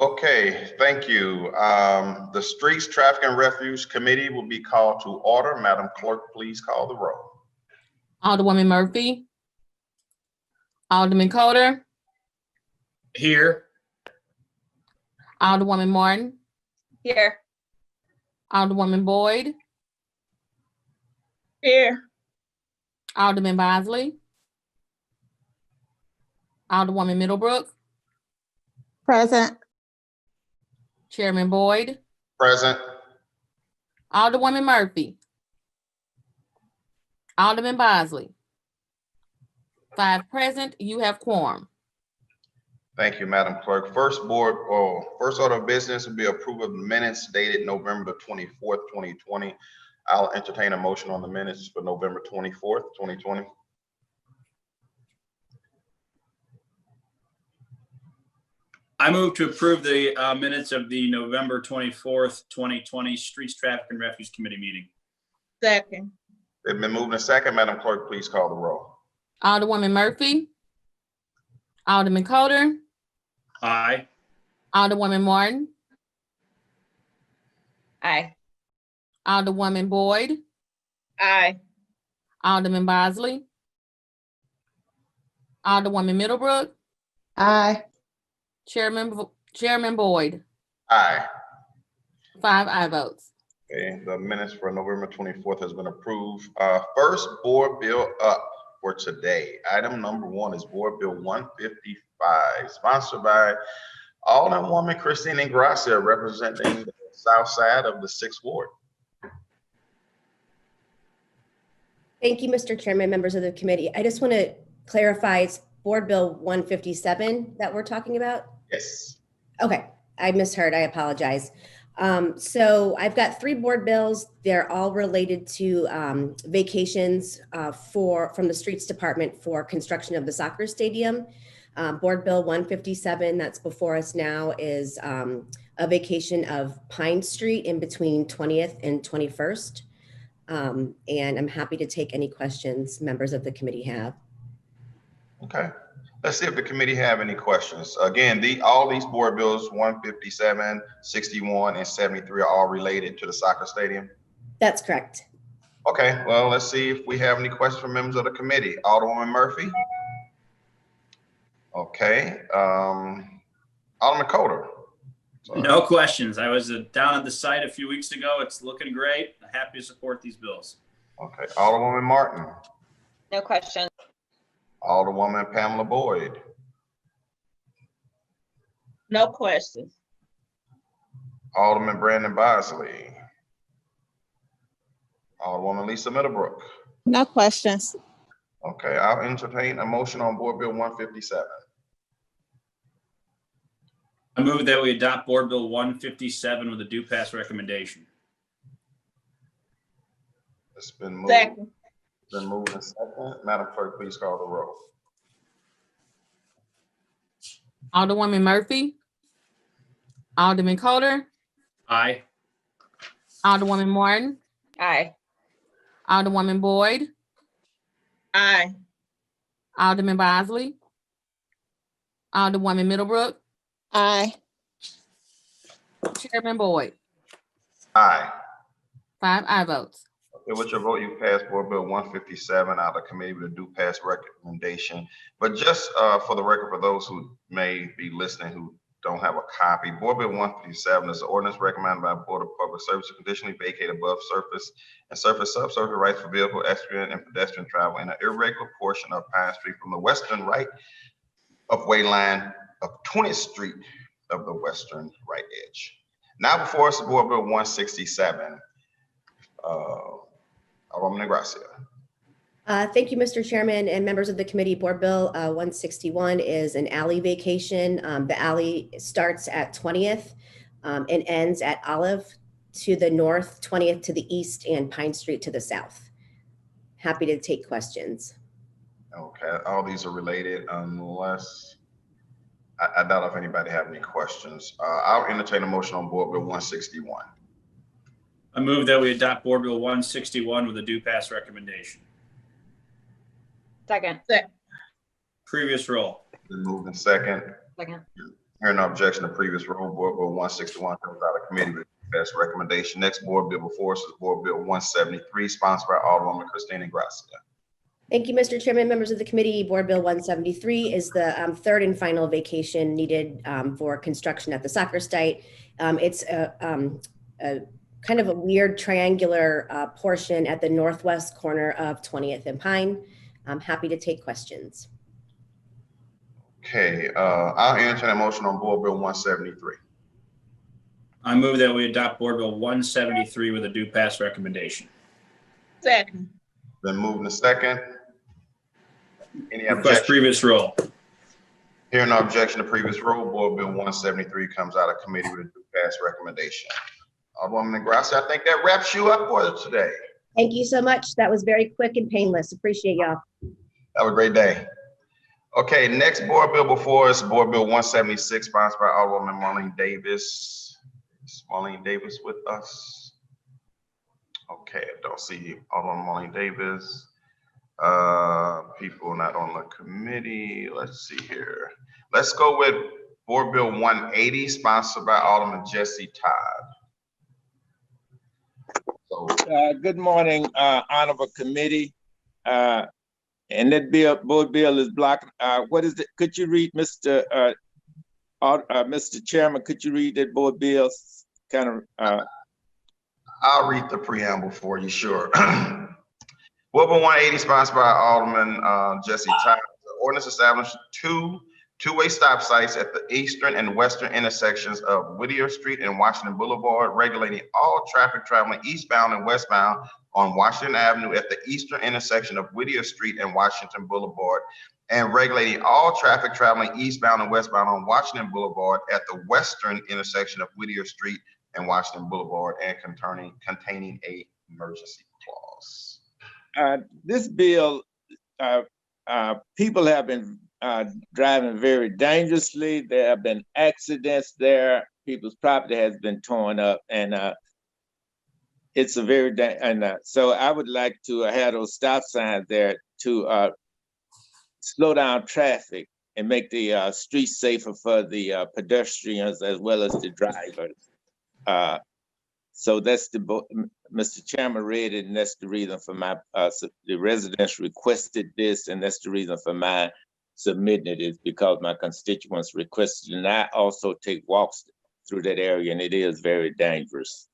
Okay, thank you. The Streets, Traffic, and Refuge Committee will be called to order. Madam Clerk, please call the roll. Alderwoman Murphy. Alderman Coder. Here. Alderwoman Martin. Here. Alderwoman Boyd. Here. Alderman Bosley. Alderwoman Middlebrook. Present. Chairman Boyd. Present. Alderwoman Murphy. Alderman Bosley. 5 present, you have quorum. Thank you, Madam Clerk. First order of business will be approval of the minutes dated November the 24th, 2020. I'll entertain a motion on the minutes for November 24th, 2020. I move to approve the minutes of the November 24th, 2020 Streets, Traffic, and Refuge Committee meeting. Second. It's been moved and second. Madam Clerk, please call the roll. Alderwoman Murphy. Alderman Coder. Aye. Alderwoman Martin. Aye. Alderwoman Boyd. Aye. Alderman Bosley. Alderwoman Middlebrook. Aye. Chairman Boyd. Aye. 5 aye votes. Okay, the minutes for November 24th has been approved. First board bill up for today. Item number 1 is Board Bill 155, sponsored by Alderwoman Christine Ingrassia, representing the south side of the 6th Ward. Thank you, Mr. Chairman, members of the committee. I just want to clarify, it's Board Bill 157 that we're talking about? Yes. Okay, I misheard, I apologize. So I've got 3 board bills. They're all related to vacations from the Streets Department for construction of the soccer stadium. Board Bill 157 that's before us now is a vacation of Pine Street in between 20th and 21st. And I'm happy to take any questions members of the committee have. Okay. Let's see if the committee have any questions. Again, all these board bills, 157, 61, and 73 are all related to the soccer stadium. That's correct. Okay, well, let's see if we have any questions from members of the committee. Alderwoman Murphy. Okay. Alderman Coder. Sorry. No questions. I was down at the site a few weeks ago. It's looking great. I'm happy to support these bills. Okay. Alderwoman Martin. No question. Alderwoman Pamela Boyd. No question. Alderman Brandon Bosley. Alderwoman Lisa Middlebrook. No questions. Okay, I'll entertain a motion on Board Bill 157. I move that we adopt Board Bill 157 with a due pass recommendation. It's been moved. Second. Been moved and second. Madam Clerk, please call the roll. Alderwoman Murphy. Alderman Coder. Aye. Alderwoman Martin. Aye. Alderwoman Boyd. Aye. Alderman Bosley. Alderwoman Middlebrook. Aye. Chairman Boyd. Aye. 5 aye votes. Okay, with your vote, you passed Board Bill 157 out of committee with a due pass recommendation. But just for the record, for those who may be listening who don't have a copy, Board Bill 157 is an ordinance recommended by the Board of Public Service to conditionally vacate above surface and surface subsurface rights for vehicle, equestrian, and pedestrian travel in an irregular portion of Pine Street from the western right of way line of 20th Street of the western right edge. Now before us is Board Bill 167. Alderwoman Ingrassia. Thank you, Mr. Chairman and members of the committee. Board Bill 161 is an alley vacation. The alley starts at 20th and ends at Olive to the north, 20th to the east, and Pine Street to the south. Happy to take questions. Okay, all these are related unless, I doubt if anybody have any questions. I'll entertain a motion on Board Bill 161. I move that we adopt Board Bill 161 with a due pass recommendation. Second. Previous roll. Been moved in second. Second. Hearing no objection to previous rule, Board Bill 161 comes out of committee with pass recommendation. Next board bill before us is Board Bill 173, sponsored by Alderwoman Christina Ingrassia. Thank you, Mr. Chairman, members of the committee. Board Bill 173 is the third and final vacation needed for construction at the soccer site. It's a kind of a weird triangular portion at the northwest corner of 20th and Pine. I'm happy to take questions. Okay, I'll entertain a motion on Board Bill 173. I move that we adopt Board Bill 173 with a due pass recommendation. Second. Been moved and second. Any Request objection? previous rule. Hearing no objection to previous rule, Board Bill 173 comes out of committee with a due pass recommendation. Alderwoman Ingrassia, I think that wraps you up for today. Thank you so much. That was very quick and painless. Appreciate y'all. Have a great day. Okay, next board bill before us, Board Bill 176, sponsored by Alderwoman Marlene Davis. Is Marlene Davis with us? Okay, I don't see Alderwoman Marlene Davis. People not on the committee. Let's see here. Let's go with Board Bill 180, sponsored by Alderman Jesse Todd. So, Good morning, honorable committee. And that board bill is blocked. What is it? Could you read, Mr. Chairman, could you read that board bill? I'll read the preamble for you, sure. Board Bill 180, sponsored by Alderman Jesse Todd. The ordinance established two-way stop sites at the eastern and western intersections of Whittier Street and Washington Boulevard, regulating all traffic traveling eastbound and westbound on Washington Avenue at the eastern intersection of Whittier Street and Washington Boulevard, and regulating all traffic traveling eastbound and westbound on Washington Boulevard at the western intersection of Whittier Street and Washington Boulevard, and containing a emergency clause. This bill, people have been driving very dangerously. There have been accidents there. People's property has been torn up, and it's a very so I would like to have those stop signs there to slow down traffic and make the streets safer for the pedestrians as well as the drivers. So that's Mr. Chairman read it, and that's the reason for my the residents requested this, and that's the reason for my submitting it, is because my constituents requested, and I also take walks through that area, and it is very dangerous.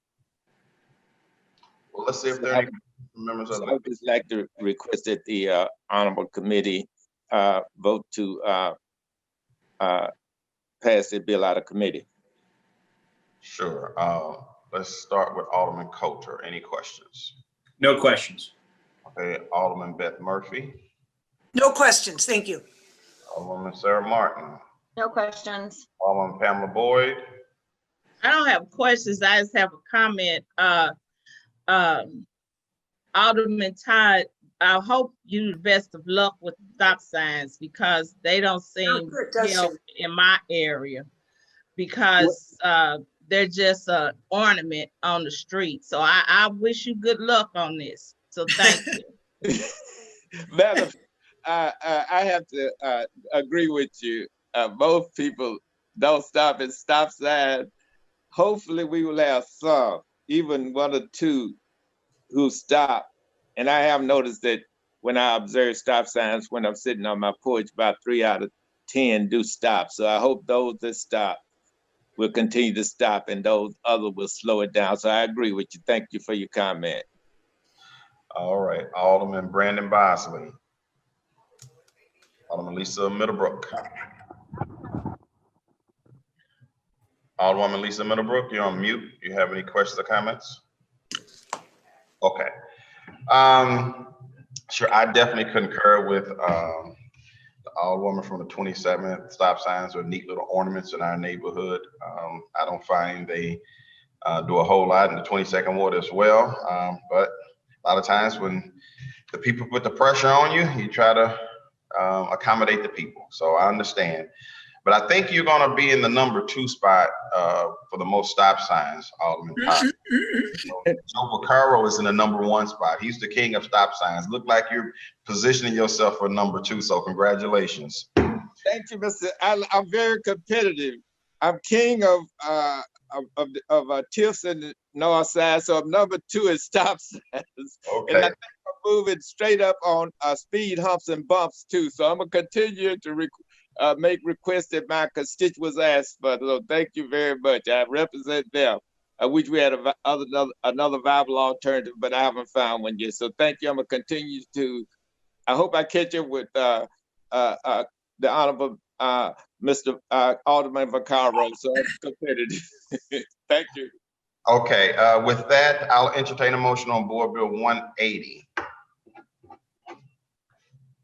Well, let's see if there are any members of So I would just like to request that the honorable committee vote to pass the bill out of committee. Sure. Let's start with Alderman Coulter. Any questions? No questions. Okay, Alderman Beth Murphy. No questions, thank you. Alderwoman Sarah Martin. No questions. Alderman Pamela Boyd. I don't have questions. I just have a comment. Alderman Todd, I hope you the best of luck with stop signs, because they don't seem does help in my area, because they're just an ornament on the street. So I wish you good luck on this. So thank you. Madam, I have to agree with you. Most people don't stop at stop signs. Hopefully we will have some, even one or two, who stop. And I have noticed that when I observe stop signs, when I'm sitting on my porch, about 3 out of 10 do stop. So I hope those that stop will continue to stop, and those others will slow it down. So I agree with you. Thank you for your comment. All right, Alderman Brandon Bosley. Alderman Lisa Middlebrook. Alderwoman Lisa Middlebrook, you're on mute. Do you have any questions or comments? Okay. Sure, I definitely concur with the Alderwoman from the 27th. Stop signs are neat little ornaments in our neighborhood. I don't find they do a whole lot in the 22nd ward as well. But a lot of times when the people put the pressure on you, you try to accommodate the people. So I understand. But I think you're going to be in the number 2 spot for the most stop signs, Alderman Todd. Joe Vaccaro is in the number 1 spot. He's the king of stop signs. Look like you're positioning yourself for number 2. So congratulations. Thank you, Mr. I'm very competitive. I'm king of tips in the north side, so number 2 is stop signs. And I Okay, think I'm moving straight up on speed humps and bumps too. So I'm gonna continue to make requests that my constituents ask for. So thank you very much. I represent them. I wish we had another viable alternative, but I haven't found one yet. So thank you. I'm gonna continue to. I hope I catch up with the honorable Mr. Alderman Vaccaro. So I'm competitive. Thank you. okay. With that, I'll entertain a motion on Board Bill 180.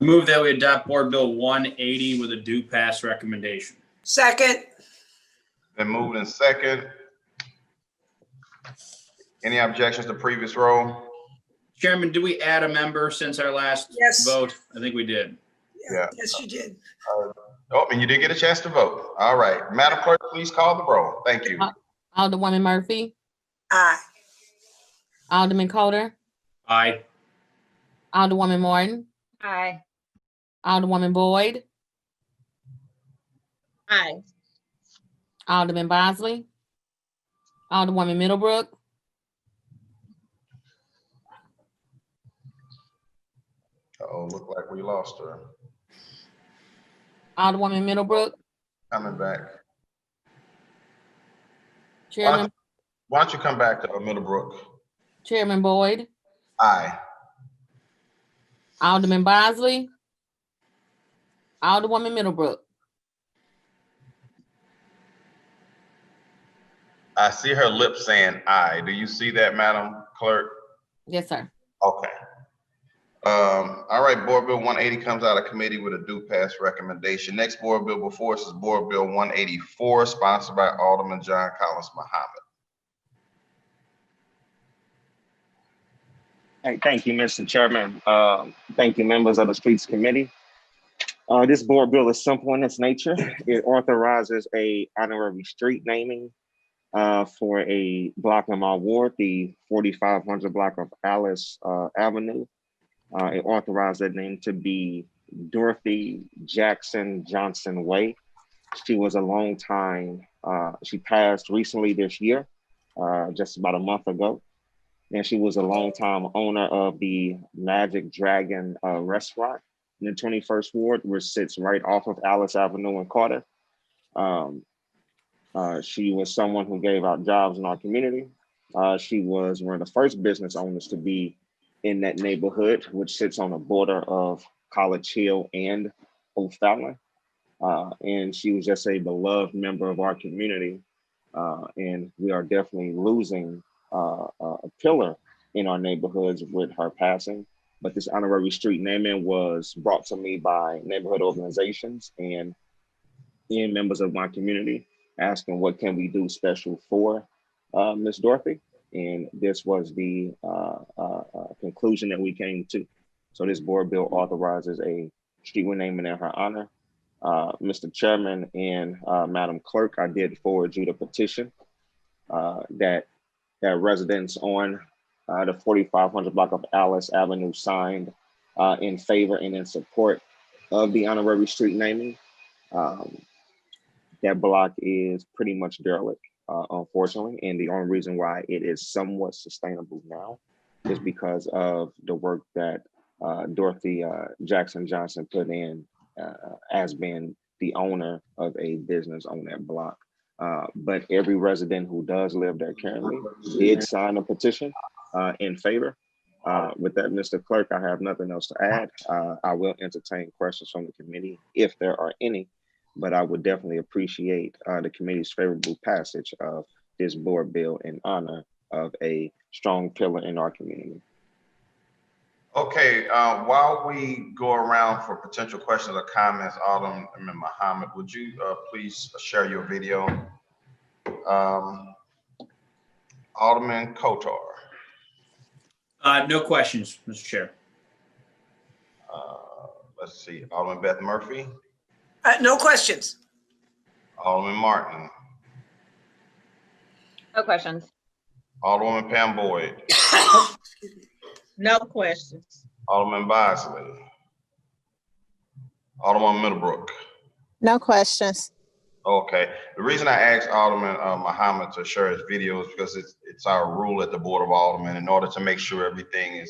Move that we adopt Board Bill 180 with a due pass recommendation. Second. Been moved in second. Any objections to previous roll? Chairman, do we add a member since our last Yes. vote? I think we did. Yeah. Yes, you did. Oh, and you did get a chance to vote. All right. Madam Clerk, please call the roll. Thank you. Alderwoman Murphy, Aye. Alderman Coder, Aye. Alderwoman Morton, Aye. Alderwoman Boyd, Aye. Alderman Bosley, Alderwoman Middlebrook, Oh, look like we lost her. Alderwoman Middlebrook, Coming back. Chairman, Why don't you come back to Middlebrook? Chairman Boyd, Aye. Alderman Bosley, Alderwoman Middlebrook. I see her lips saying aye. Do you see that, Madam Clerk? Yes, sir. Okay. All right, Board Bill 180 comes out of committee with a due pass recommendation. Next Board Bill before us is Board Bill 184, sponsored by Alderman John Collins Muhammad. Hey, thank you, Mr. Chairman. Thank you, members of the Streets Committee. This board bill is simple in its nature. It authorizes a honorary street naming for a block in my ward, the 4500 block of Alice Avenue. It authorized that name to be Dorothy Jackson Johnson Way. She was a long time, she passed recently this year, just about a month ago. And she was a longtime owner of the Magic Dragon restaurant in the 21st Ward, which sits right off of Alice Avenue in Carter. She was someone who gave out jobs in our community. She was one of the first business owners to be in that neighborhood, which sits on the border of College Hill and O'Fallon. And she was just a beloved member of our community. And we are definitely losing a pillar in our neighborhoods with her passing. But this honorary street naming was brought to me by neighborhood organizations and members of my community asking what can we do special for Miss Dorothy. And this was the conclusion that we came to. So this board bill authorizes a street renaming in her honor. Mr. Chairman and Madam Clerk, I did forward you the petition that residents on the 4500 block of Alice Avenue signed in favor and in support of the honorary street naming. That block is pretty much derelict, unfortunately. And the only reason why it is somewhat sustainable now is because of the work that Dorothy Jackson Johnson put in as being the owner of a business on that block. But every resident who does live there currently did sign a petition in favor. With that, Mr. Clerk, I have nothing else to add. I will entertain questions from the committee if there are any, but I would definitely appreciate the committee's favorable passage of this board bill in honor of a strong pillar in our community. Okay, while we go around for potential questions or comments, Alderman Muhammad, would you please share your video? Alderman Kotar. No questions, Mr. Chair. Let's see, Alderman Beth Murphy, No questions. Alderman Martin, No questions. Alderwoman Pam Boyd, No questions. Alderman Bosley, Alderman Middlebrook, No questions. Okay, the reason I asked Alderman Muhammad to share his video is because it's our rule at the Board of Aldermen, in order to make sure everything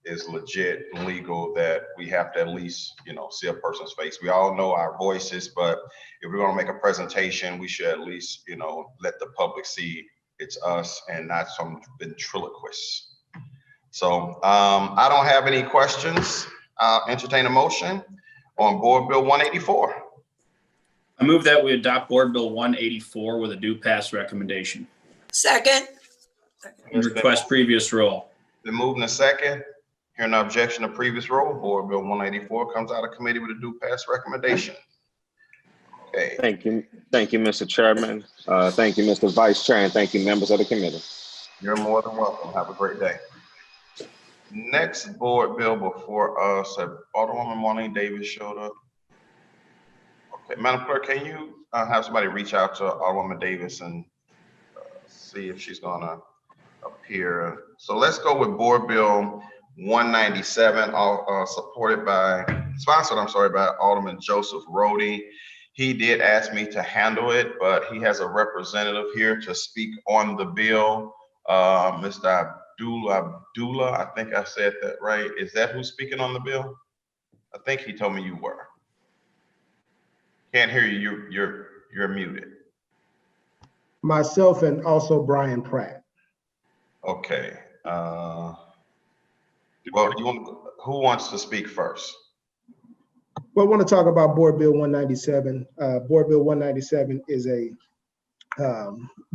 is legit and legal, that we have to at least, see a person's face. We all know our voices, but if we're gonna make a presentation, we should at least, let the public see it's us and not some ventriloquist. So I don't have any questions. I'll entertain a motion on Board Bill 184. I move that we adopt Board Bill 184 with a due pass recommendation. Second. And request previous roll. Been moved in a second. Hearing no objection to previous roll, Board Bill 184 comes out of committee with a due pass recommendation. Okay. Thank you, Mr. Chairman. Thank you, Mr. Vice Chair, and thank you, members of the committee. You're more than welcome. Have a great day. Next board bill before us, Alderwoman Marlene Davis showed up. Okay, Madam Clerk, can you have somebody reach out to Alderwoman Davis and see if she's gonna appear? So let's go with Board Bill 197, sponsored by Alderman Joseph Rhodey. He did ask me to handle it, but he has a representative here to speak on the bill. Mr. Abdullah, I think I said that right. Is that who's speaking on the bill? I think he told me you were. Can't hear you. You're muted. Myself and also Brian Pratt. Okay. Well, who wants to speak first? Well, I want to talk about Board Bill 197. Board Bill 197 is a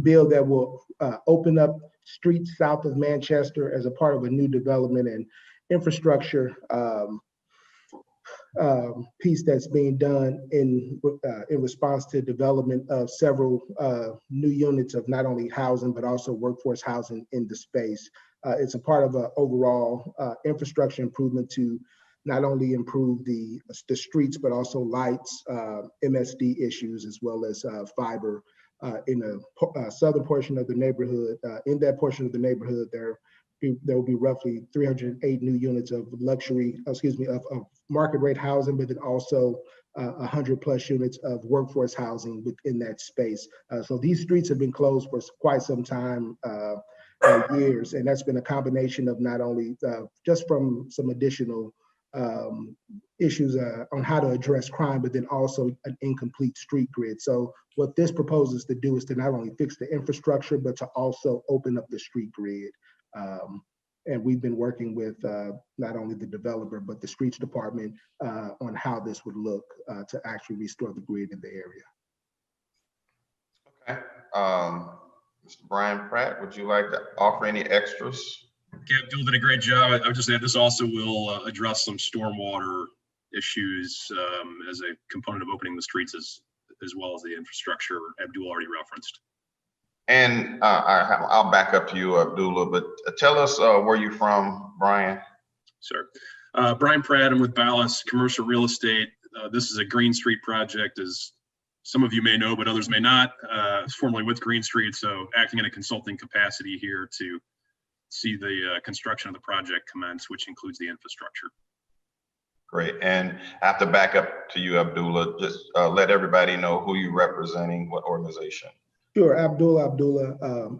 bill that will open up streets south of Manchester as a part of a new development and infrastructure piece that's being done in response to development of several new units of not only housing, but also workforce housing in the space. It's a part of an overall infrastructure improvement to not only improve the streets, but also lights, MSD issues, as well as fiber in the southern portion of the neighborhood. In that portion of the neighborhood, there will be roughly 308 new units of of market rate housing, but then also 100+ units of workforce housing within that space. So these streets have been closed for quite some time, years, and that's been a combination of not only just from some additional issues on how to address crime, but then also an incomplete street grid. So what this proposes to do is to not only fix the infrastructure, but to also open up the street grid. And we've been working with not only the developer, but the streets department on how this would look to actually restore the grid in the area. Okay. Mr. Brian Pratt, would you like to offer any extras? Yeah, Bill did a great job. I would just add this also will address some stormwater issues as a component of opening the streets as well as the infrastructure Abdul already referenced. And I'll back up to you, Abdullah, but tell us where you're from, Brian. Sure. Brian Pratt, I'm with Ballas Commercial Real Estate. This is a Green Street project, as some of you may know, but others may not. Formerly with Green Street, so acting in a consulting capacity here to see the construction of the project commence, which includes the infrastructure. Great. And I have to back up to you, Abdullah. Just let everybody know who you're representing, what organization. Sure, Abdullah,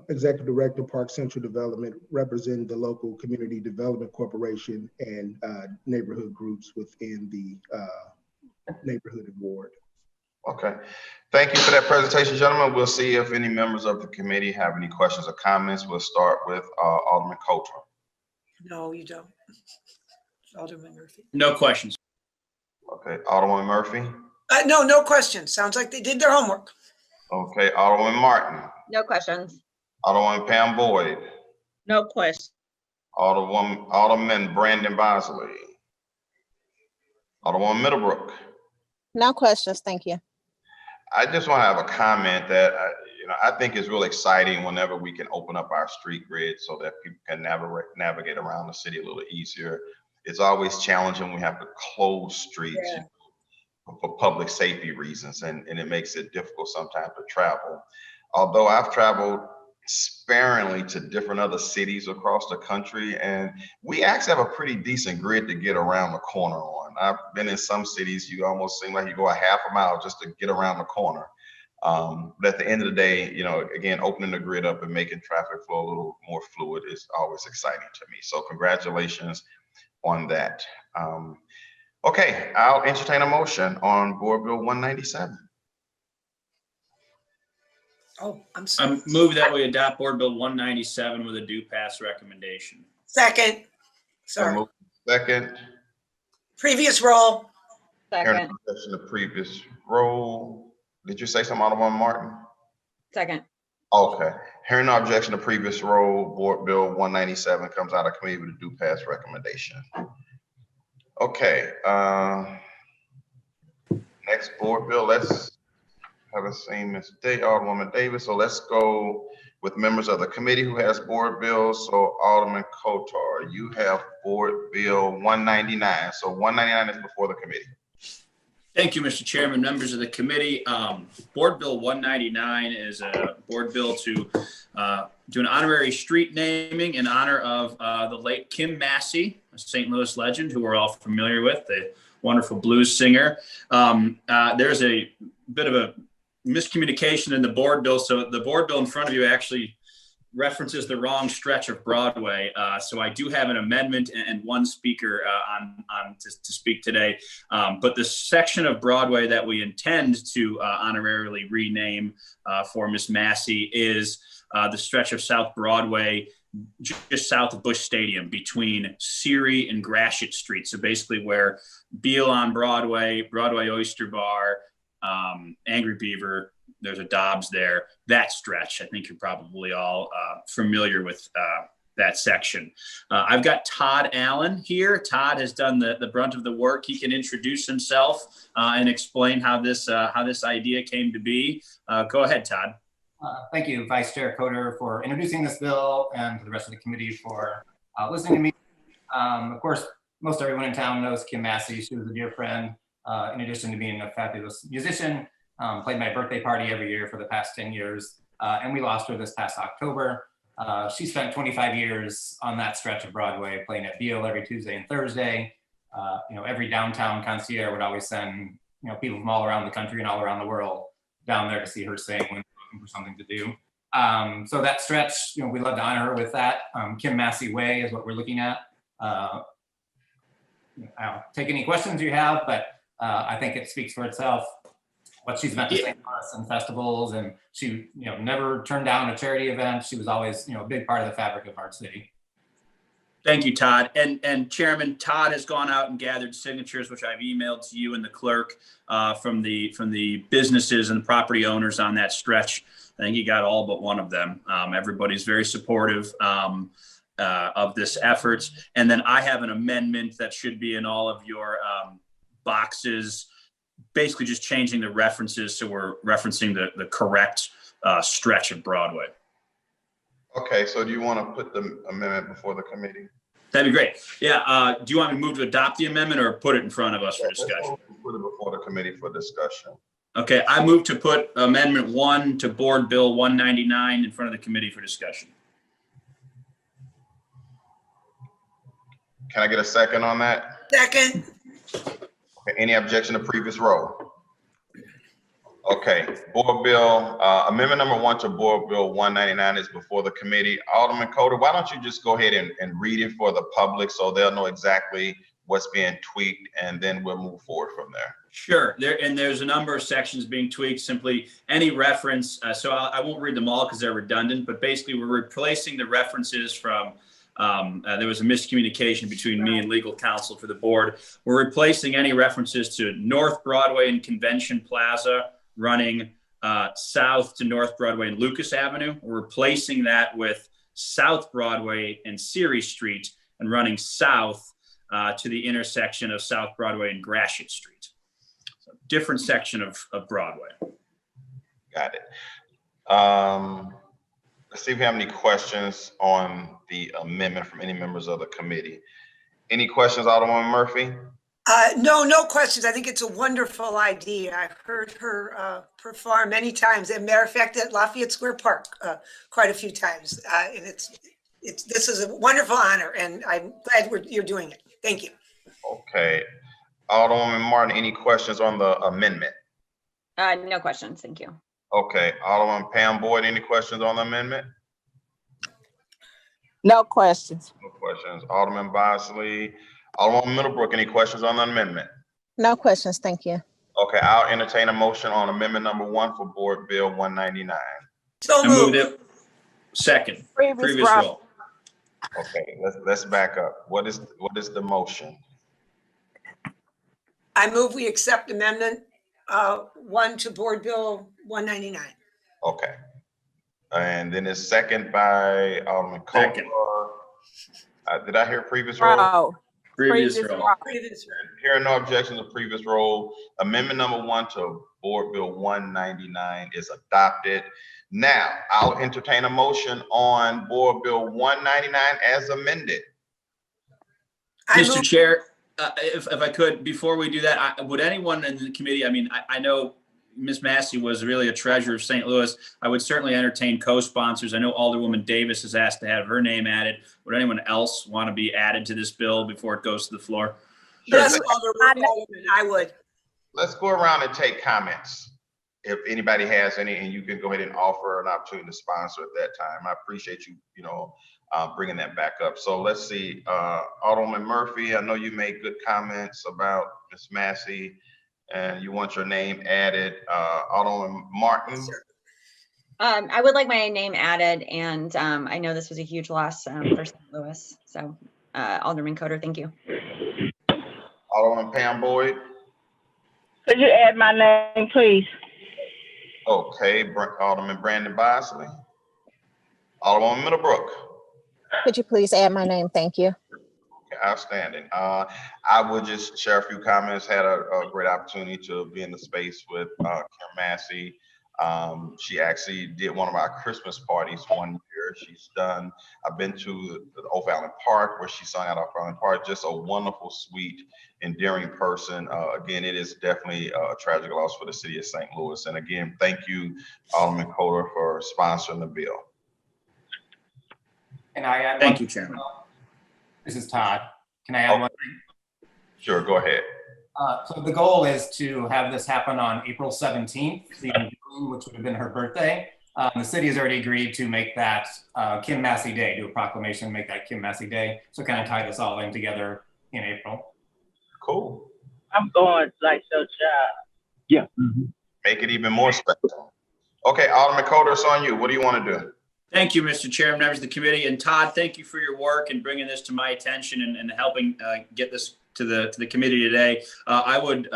Executive Director, Park Central Development, representing the local Community Development Corporation and neighborhood groups within the neighborhood and ward. Okay. Thank you for that presentation, gentlemen. We'll see if any members of the committee have any questions or comments. We'll start with Alderman Coulter. No, you don't. Alderman Murphy. No questions. Okay, Alderman Murphy. No questions. Sounds like they did their homework. Okay, Alderman Martin. No questions. Alderwoman Pam Boyd. No question. Alderman Brandon Bosley. Alderwoman Middlebrook. No questions, thank you. I just want to have a comment that I think is really exciting whenever we can open up our street grid so that people can navigate around the city a little easier. It's always challenging when we have to close streets for public safety reasons, and it makes it difficult sometimes to travel. Although I've traveled sparingly to different other cities across the country, and we actually have a pretty decent grid to get around the corner on. I've been in some cities, you almost seem like you go a half a mile just to get around the corner. But at the end of the day, you know, again, opening the grid up and making traffic flow a little more fluid is always exciting to me. So congratulations on that. Okay, I'll entertain a motion on Board Bill 197. Oh, I'm sorry. Move that we adopt Board Bill 197 with a due pass recommendation. Second. Sorry. Second. Previous roll. Hearing no objection to previous roll. Did you say something, Alderwoman Martin? Second. Okay. Hearing no objection to previous roll, Board Bill 197 comes out of committee with a due pass recommendation. Okay. Next board bill, let's have a same Ms. Alderwoman Davis. So let's go with members of the committee who has board bills. So Alderman Kotar, you have Board Bill 199. So 199 is before the committee. Thank you, Mr. Chairman, members of the committee. Board Bill 199 is a board bill to do an honorary street naming in honor of the late Kim Massey, a St. Louis legend who we're all familiar with, the wonderful blues singer. There's a bit of a miscommunication in the board bill. So the board bill in front of you actually references the wrong stretch of Broadway. So I do have an amendment and one speaker to speak today. But the section of Broadway that we intend to honorarily rename for Miss Massey is the stretch of South Broadway, just south of Busch Stadium, between Seary and Gratiot Street. So basically where Beale on Broadway, Broadway Oyster Bar, Angry Beaver, there's a Dobbs there, that stretch. I think you're probably all familiar with that section. I've got Todd Allen here. Todd has done the brunt of the work. He can introduce himself and explain how this idea came to be. Go ahead, Todd. Thank you, Vice Chair Coder, for introducing this bill, and to the rest of the committee for listening to me. Of course, most everyone in town knows Kim Massey. She was a dear friend. In addition to being a fabulous musician, played my birthday party every year for the past 10 years. And we lost her this past October. She spent 25 years on that stretch of Broadway, playing at Beale every Tuesday and Thursday. Every downtown concierge would always send, people from all around the country and all around the world down there to see her sing when looking for something to do. So that stretch, we love to honor her with that. Kim Massey Way is what we're looking at. I'll take any questions you have, but I think it speaks for itself, what she's meant to say to us in festivals. And she, never turned down a charity event. She was always, a big part of the fabric of our city. Thank you, Todd. And Chairman, Todd has gone out and gathered signatures, which I've emailed to you and the clerk from the businesses and the property owners on that stretch. I think he got all but one of them. Everybody's very supportive of this effort. And then I have an amendment that should be in all of your boxes, basically just changing the references so we're referencing the correct stretch of Broadway. Okay, so do you want to put the amendment before the committee? That'd be great. Yeah. Do you want me to move to adopt the amendment or put it in front of us for discussion? Put it before the committee for discussion. Okay, I move to put Amendment 1 to Board Bill 199 in front of the committee for discussion. Can I get a second on that? Second. Okay, any objection to previous roll? Okay, Board Bill, Amendment number 1 to Board Bill 199 is before the committee. Alderman Coder, why don't you just go ahead and read it for the public so they'll know exactly what's being tweaked, and then we'll move forward from there. Sure. There's a number of sections being tweaked. Simply any reference. So I won't read them all because they're redundant, but basically we're replacing the references from, there was a miscommunication between me and legal counsel for the board. We're replacing any references to North Broadway and Convention Plaza running south to North Broadway and Lucas Avenue. We're replacing that with South Broadway and Seary Street and running south to the intersection of South Broadway and Gratiot Street. So different section of Broadway. Got it. Let's see if we have any questions on the amendment from any members of the committee. Any questions, Alderwoman Murphy? No questions. I think it's a wonderful idea. I've heard her perform many times. As a matter of fact, at Lafayette Square Park, quite a few times. And this is a wonderful honor, and I'm glad you're doing it. Thank you. Okay. Alderwoman Martin, any questions on the amendment? No questions. Thank you. Okay, Alderman Pam Boyd, any questions on the amendment? No questions. No questions. Alderman Bosley, Alderman Middlebrook, any questions on the amendment? No questions, thank you. Okay, I'll entertain a motion on amendment number 1 for Board Bill 199. So I moved moved. it. Second, previous Rob. roll. Okay, let's back up. What is the motion? I move we accept amendment 1 to Board Bill 199. Okay. And then it's second by Alderman Coker. Second. Did I hear previous roll? Previous roll. Previous roll. Hearing no objection to previous roll, amendment number 1 to Board Bill 199 is adopted. Now, I'll entertain a motion on Board Bill 199 as amended. I Mr. move- Chair, if I could, before we do that, would anyone in the committee, I mean, I know Ms. Massey was really a treasure of St. Louis. I would certainly entertain co-sponsors. I know Alderwoman Davis has asked to have her name added. Would anyone else want to be added to this bill before it goes to the floor? Yes, Alderman, I would. Let's go around and take comments. If anybody has any, and you can go ahead and offer an opportunity to sponsor at that time. I appreciate you, bringing that back up. So let's see, Alderman Murphy, I know you made good comments about Ms. Massey and you want your name added. Alderman Martin. I would like my name added, and I know this was a huge loss for St. Louis. So Alderman Coder, thank you. Alderman Pam Boyd. Could you add my name, please? Okay, Alderman Brandon Bosley. Alderman Middlebrook. Could you please add my name? Thank you. Okay, outstanding. I would just share a few comments. Had a great opportunity to be in the space with Kim Massey. She actually did one of our Christmas parties one year. I've been to the Oak Island Park where she sung at Oak Island Park. Just a wonderful, sweet, endearing person. Again, it is definitely a tragic loss for the city of St. Louis. And again, thank you, Alderman Coder, for sponsoring the bill. Can I add Thank one? you, Chairman. This is Todd. Can I add one thing? Sure, go ahead. So the goal is to have this happen on April 17th, which would have been her birthday. The city has already agreed to make that Kim Massey Day, do a proclamation, make that Kim Massey Day. So kind of tie this all in together in April. Cool. I'm going like so, child. Yeah. Make it even more special. Okay, Alderman Coder, it's on you. What do you want to do? Thank you, Mr. Chairman, members of the committee. And Todd, thank you for your work and bringing this to my attention and helping get this to the committee today. I would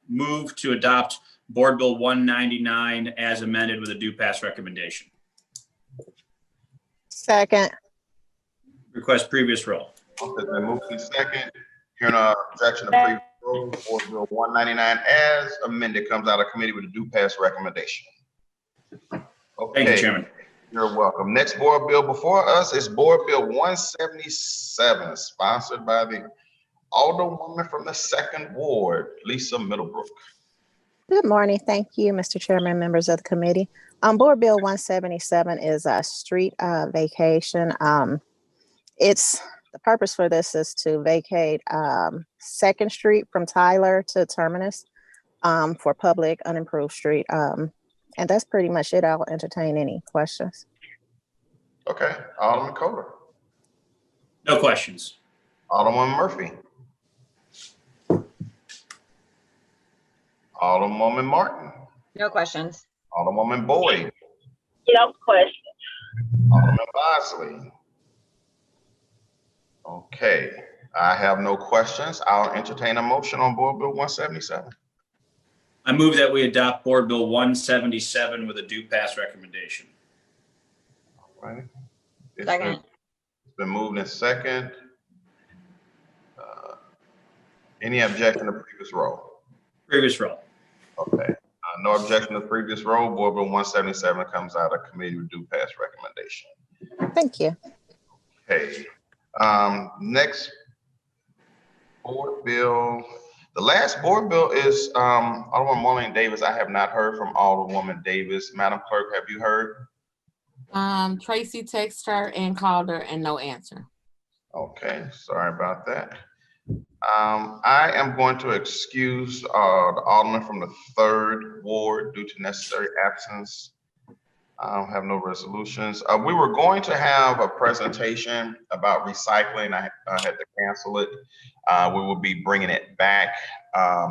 move to adopt Board Bill 199 as amended with a due pass recommendation. Second. Request previous roll. Okay, then move to second. Hearing no objection to previous roll, Board Bill 199 as amended comes out of committee with a due pass recommendation. Okay. Thank you, Chairman. You're welcome. Next board bill before us is Board Bill 177, sponsored by the Alderwoman from the 2nd Ward, Lisa Middlebrook. Good morning. Thank you, Mr. Chairman, members of the committee. Board Bill 177 is a street vacation. The purpose for this is to vacate 2nd Street from Tyler to Terminus for public unimproved street. And that's pretty much it. I'll entertain any questions. Okay, Alderman Coder. No questions. Alderman Murphy. Alderwoman Martin. No questions. Alderwoman Boyd. No questions. Alderman Bosley. Okay, I have no questions. I'll entertain a motion on Board Bill 177. I move that we adopt Board Bill 177 with a due pass recommendation. All right. Second. It's been moved in second. Any objection to previous roll? Previous roll. Okay. No objection to previous roll. Board Bill 177 comes out of committee with due pass recommendation. Thank you. Okay. Next board bill. The last board bill is Alderwoman Marlene Davis. I have not heard from Alderwoman Davis. Madam Clerk, have you heard? Tracy texted her and called her and no answer. Okay, sorry about that. I am going to excuse the Alderman from the 3rd Ward due to necessary absence. I don't have no resolutions. We were going to have a presentation about recycling. I had to cancel it. We will be bringing it back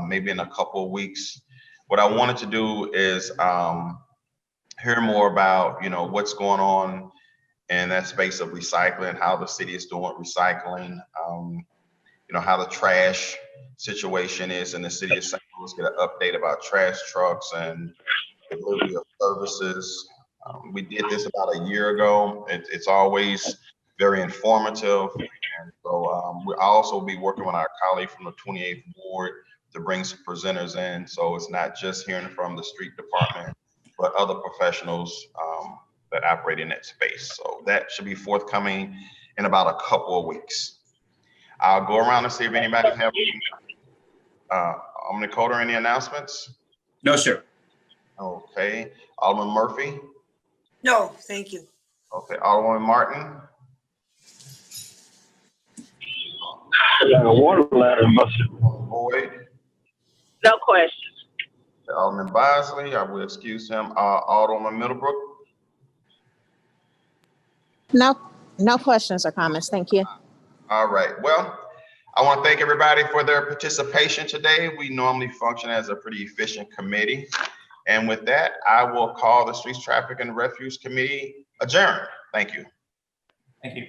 maybe in a couple of weeks. What I wanted to do is hear more about, what's going on in that space of recycling, how the city is doing recycling, how the trash situation is in the city of St. Louis, get an update about trash trucks and delivery of services. We did this about a year ago. It's always very informative. And so we'll also be working with our colleague from the 28th Ward to bring some presenters in. So it's not just hearing from the street department, but other professionals that operate in that space. So that should be forthcoming in about a couple of weeks. I'll go around and see if anybody have Alderman Coder, any announcements? No, sir. Okay. Alderman Murphy? No, thank you. Okay. Alderwoman Martin? A water ladder, Boyd? No questions. Alderman Bosley, I will excuse him. Alderwoman Middlebrook? No questions or comments. Thank you. All right. Well, I want to thank everybody for their participation today. We normally function as a pretty efficient committee. And with that, I will call the Streets, Traffic, and Refuse Committee adjourned. Thank you. Thank you.